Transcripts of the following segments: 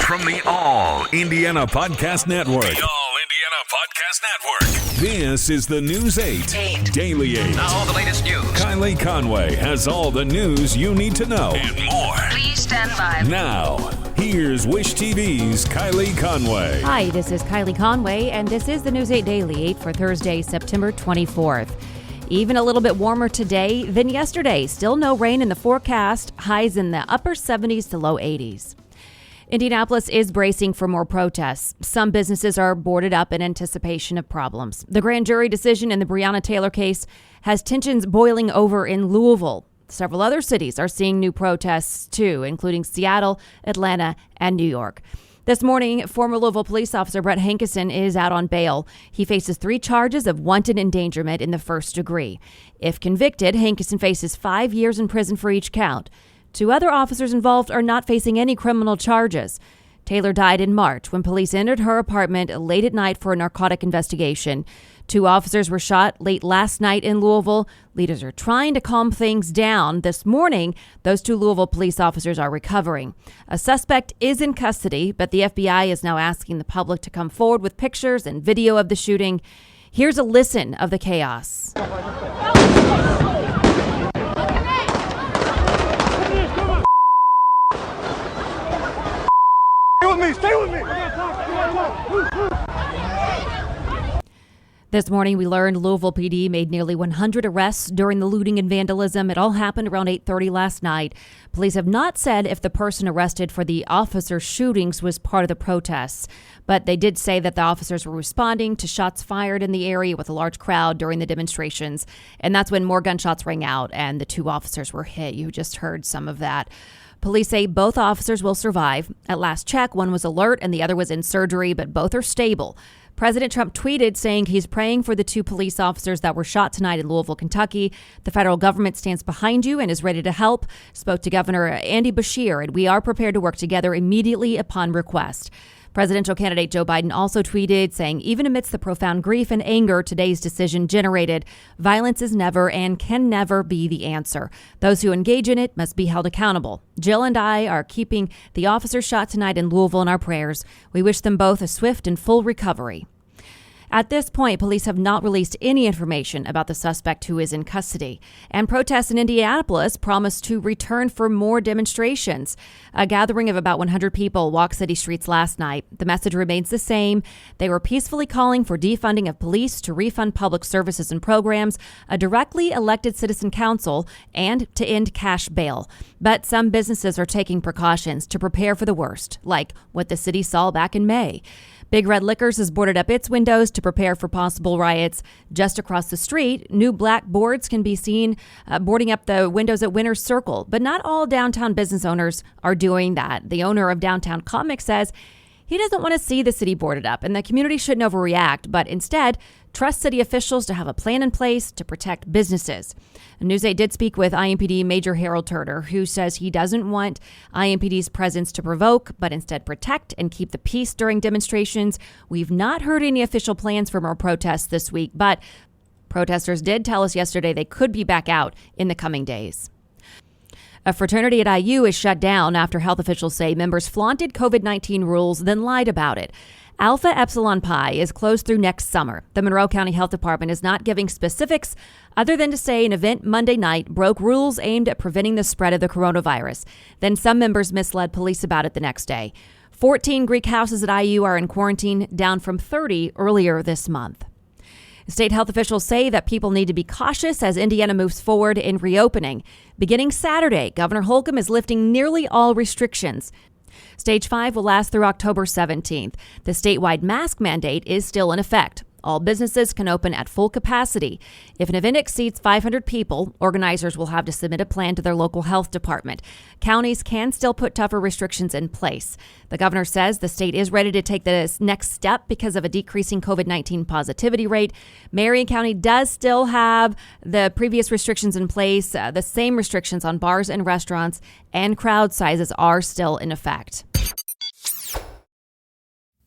From the All Indiana Podcast Network. The All Indiana Podcast Network. This is the News 8 Daily 8. Now the latest news. Kylie Conway has all the news you need to know. And more. Please stand by. Now, here's Wish TV's Kylie Conway. Hi, this is Kylie Conway, and this is the News 8 Daily 8 for Thursday, September 24th. Even a little bit warmer today than yesterday. Still no rain in the forecast. Highs in the upper 70s to low 80s. Indianapolis is bracing for more protests. Some businesses are boarded up in anticipation of problems. The grand jury decision in the Breonna Taylor case has tensions boiling over in Louisville. Several other cities are seeing new protests too, including Seattle, Atlanta, and New York. This morning, former Louisville police officer Brett Hankison is out on bail. He faces 3 charges of wanton endangerment in the first degree. If convicted, Hankison faces 5 years in prison for each count. 2 other officers involved are not facing any criminal charges. Taylor died in March when police entered her apartment late at night for a narcotic investigation. 2 officers were shot late last night in Louisville. Leaders are trying to calm things down. This morning, those 2 Louisville police officers are recovering. A suspect is in custody, but the FBI is now asking the public to come forward with pictures and video of the shooting. Here's a listen of the chaos. Stay with me. This morning, we learned Louisville PD made nearly 100 arrests during the looting and vandalism. It all happened around 8:30 last night. Police have not said if the person arrested for the officer shootings was part of the protests, but they did say that the officers were responding to shots fired in the area with a large crowd during the demonstrations. And that's when more gunshots rang out and the 2 officers were hit. You just heard some of that. Police say both officers will survive. At last check, one was alert and the other was in surgery, but both are stable. President Trump tweeted saying he's praying for the 2 police officers that were shot tonight in Louisville, Kentucky. The federal government stands behind you and is ready to help. Spoke to Governor Andy Beshear, and we are prepared to work together immediately upon request. Presidential candidate Joe Biden also tweeted saying, even amidst the profound grief and anger today's decision generated, violence is never and can never be the answer. Those who engage in it must be held accountable. Jill and I are keeping the officers shot tonight in Louisville in our prayers. We wish them both a swift and full recovery. At this point, police have not released any information about the suspect who is in custody. And protests in Indianapolis promise to return for more demonstrations. A gathering of about 100 people walked city streets last night. The message remains the same. They were peacefully calling for defunding of police, to refund public services and programs, a directly elected citizen council, and to end cash bail. But some businesses are taking precautions to prepare for the worst, like what the city saw back in May. Big Red Liquors has boarded up its windows to prepare for possible riots. Just across the street, new black boards can be seen boarding up the windows at Winter's Circle. But not all downtown business owners are doing that. The owner of Downtown Comics says he doesn't want to see the city boarded up, and the community shouldn't overreact, but instead trust city officials to have a plan in place to protect businesses. News 8 did speak with IMPD Major Harold Turner, who says he doesn't want IMPD's presence to provoke, but instead protect and keep the peace during demonstrations. We've not heard any official plans for more protests this week, but protesters did tell us yesterday they could be back out in the coming days. A fraternity at IU is shut down after health officials say members flaunted COVID-19 rules, then lied about it. Alpha Epsilon Pi is closed through next summer. The Monroe County Health Department is not giving specifics other than to say an event Monday night broke rules aimed at preventing the spread of the coronavirus. Then some members misled police about it the next day. 14 Greek houses at IU are in quarantine, down from 30 earlier this month. State health officials say that people need to be cautious as Indiana moves forward in reopening. Beginning Saturday, Governor Holcomb is lifting nearly all restrictions. Stage 5 will last through October 17th. The statewide mask mandate is still in effect. All businesses can open at full capacity. If an event exceeds 500 people, organizers will have to submit a plan to their local health department. Counties can still put tougher restrictions in place. The governor says the state is ready to take this next step because of a decreasing COVID-19 positivity rate. Marion County does still have the previous restrictions in place. The same restrictions on bars and restaurants and crowd sizes are still in effect.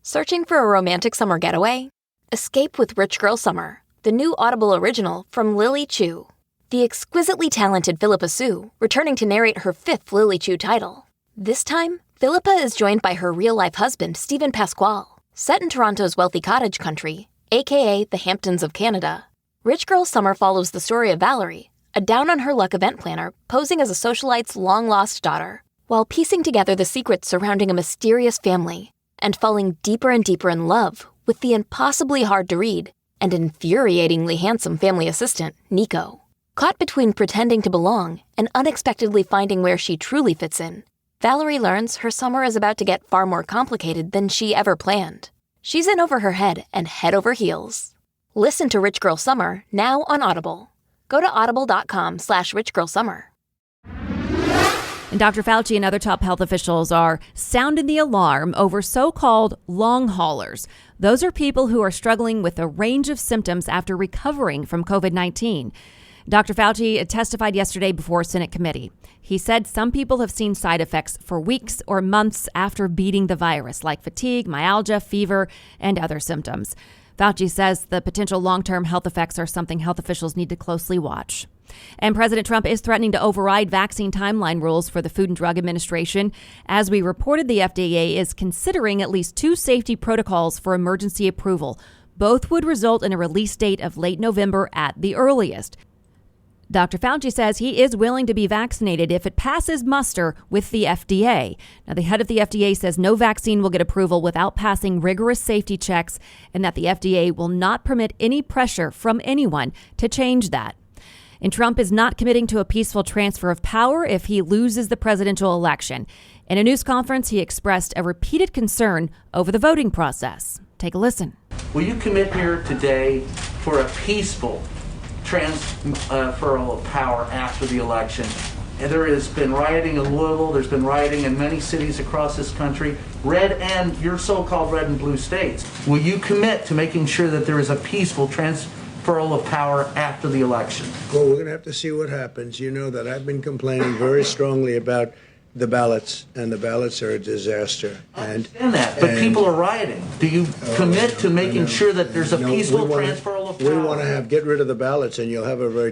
Searching for a romantic summer getaway? Escape with Rich Girl Summer, the new Audible original from Lily Chu. The exquisitely talented Philippa Sue returning to narrate her 5th Lily Chu title. This time, Philippa is joined by her real-life husband, Stephen Pasquale. Set in Toronto's wealthy cottage country, aka the Hamptons of Canada, Rich Girl Summer follows the story of Valerie, a down-on-her-luck event planner posing as a socialite's long-lost daughter, while piecing together the secrets surrounding a mysterious family and falling deeper and deeper in love with the impossibly hard-to-read and infuriatingly handsome family assistant, Nico. Caught between pretending to belong and unexpectedly finding where she truly fits in, Valerie learns her summer is about to get far more complicated than she ever planned. She's in over her head and head over heels. Listen to Rich Girl Summer now on Audible. Go to audible.com/richgirlsummer. And Dr. Fauci and other top health officials are sounding the alarm over so-called long haulers. Those are people who are struggling with a range of symptoms after recovering from COVID-19. Dr. Fauci testified yesterday before a Senate committee. He said some people have seen side effects for weeks or months after beating the virus, like fatigue, myalgia, fever, and other symptoms. Fauci says the potential long-term health effects are something health officials need to closely watch. And President Trump is threatening to override vaccine timeline rules for the Food and Drug Administration. As we reported, the FDA is considering at least 2 safety protocols for emergency approval. Both would result in a release date of late November at the earliest. Dr. Fauci says he is willing to be vaccinated if it passes muster with the FDA. Now, the head of the FDA says no vaccine will get approval without passing rigorous safety checks and that the FDA will not permit any pressure from anyone to change that. And Trump is not committing to a peaceful transfer of power if he loses the presidential election. In a news conference, he expressed a repeated concern over the voting process. Take a listen. Will you commit here today for a peaceful transferal of power after the election? And there has been rioting in Louisville, there's been rioting in many cities across this country, red and your so-called red and blue states. Will you commit to making sure that there is a peaceful transferal of power after the election? Well, we're going to have to see what happens. You know that I've been complaining very strongly about the ballots, and the ballots are a disaster. I understand that, but people are rioting. Do you commit to making sure that there's a peaceful transferal of power? We want to get rid of the ballots, and we'll have a very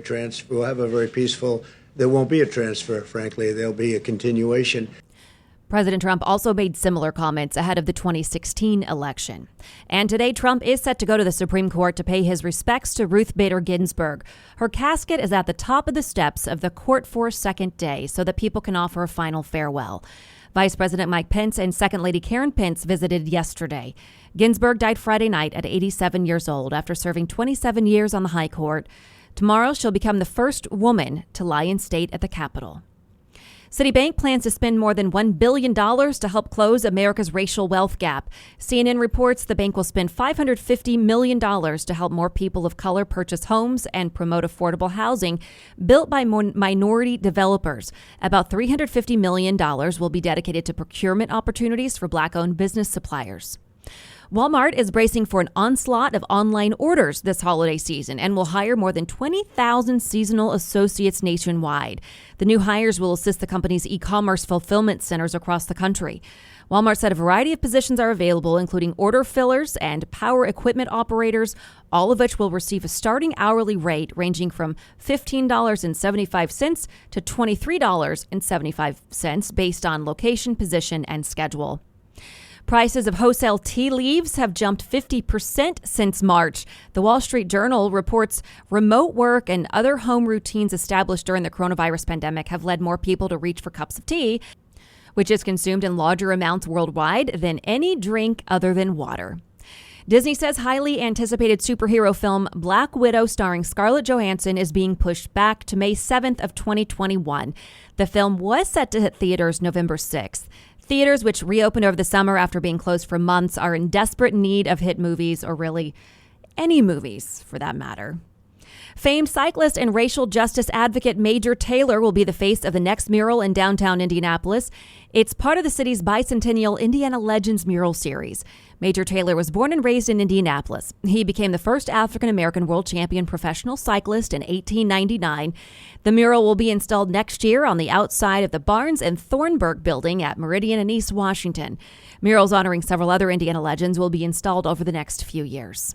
peaceful. There won't be a transfer, frankly. There'll be a continuation. President Trump also made similar comments ahead of the 2016 election. And today, Trump is set to go to the Supreme Court to pay his respects to Ruth Bader Ginsburg. Her casket is at the top of the steps of the court for a second day so that people can offer a final farewell. Vice President Mike Pence and Second Lady Karen Pence visited yesterday. Ginsburg died Friday night at 87 years old after serving 27 years on the High Court. Tomorrow, she'll become the first woman to lie in state at the Capitol. Citibank plans to spend more than $1 billion to help close America's racial wealth gap. CNN reports the bank will spend $550 million to help more people of color purchase homes and promote affordable housing built by minority developers. About $350 million will be dedicated to procurement opportunities for Black-owned business suppliers. Walmart is bracing for an onslaught of online orders this holiday season and will hire more than 20,000 seasonal associates nationwide. The new hires will assist the company's e-commerce fulfillment centers across the country. Walmart said a variety of positions are available, including order fillers and power equipment operators, all of which will receive a starting hourly rate ranging from $15.75 to $23.75 based on location, position, and schedule. Prices of wholesale tea leaves have jumped 50% since March. The Wall Street Journal reports remote work and other home routines established during the coronavirus pandemic have led more people to reach for cups of tea, which is consumed in larger amounts worldwide than any drink other than water. Disney says highly anticipated superhero film Black Widow starring Scarlett Johansson is being pushed back to May 7th of 2021. The film was set to hit theaters November 6th. Theaters, which reopened over the summer after being closed for months, are in desperate need of hit movies, or really any movies for that matter. Famed cyclist and racial justice advocate Major Taylor will be the face of the next mural in downtown Indianapolis. It's part of the city's bicentennial Indiana Legends mural series. Major Taylor was born and raised in Indianapolis. He became the first African-American world champion professional cyclist in 1899. The mural will be installed next year on the outside of the Barnes and Thornburg building at Meridian and East Washington. Murals honoring several other Indiana legends will be installed over the next few years.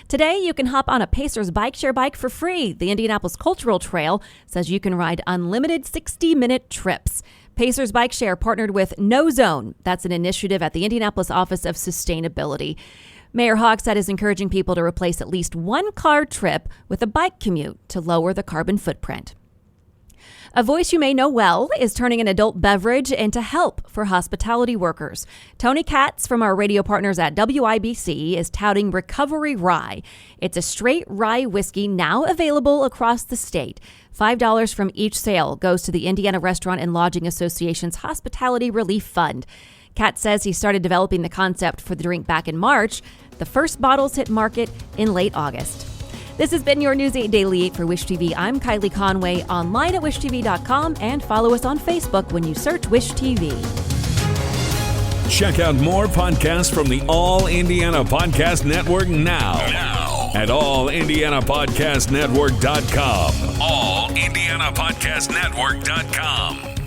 Today, you can hop on a Pacers bike share bike for free. The Indianapolis Cultural Trail says you can ride unlimited 60-minute trips. Pacers Bike Share partnered with No Zone. That's an initiative at the Indianapolis Office of Sustainability. Mayor Hogshead is encouraging people to replace at least one car trip with a bike commute to lower the carbon footprint. A voice you may know well is turning an adult beverage into help for hospitality workers. Tony Katz from our radio partners at WIBC is touting Recovery Rye. It's a straight rye whiskey now available across the state. $5 from each sale goes to the Indiana Restaurant and Lodging Association's Hospitality Relief Fund. Katz says he started developing the concept for the drink back in March. The first bottles hit market in late August. This has been your News 8 Daily 8 for Wish TV. I'm Kylie Conway, online at wishtv.com, and follow us on Facebook when you search Wish TV. Check out more podcasts from the All Indiana Podcast Network now at allindianapodcastnetwork.com. allindianapodcastnetwork.com.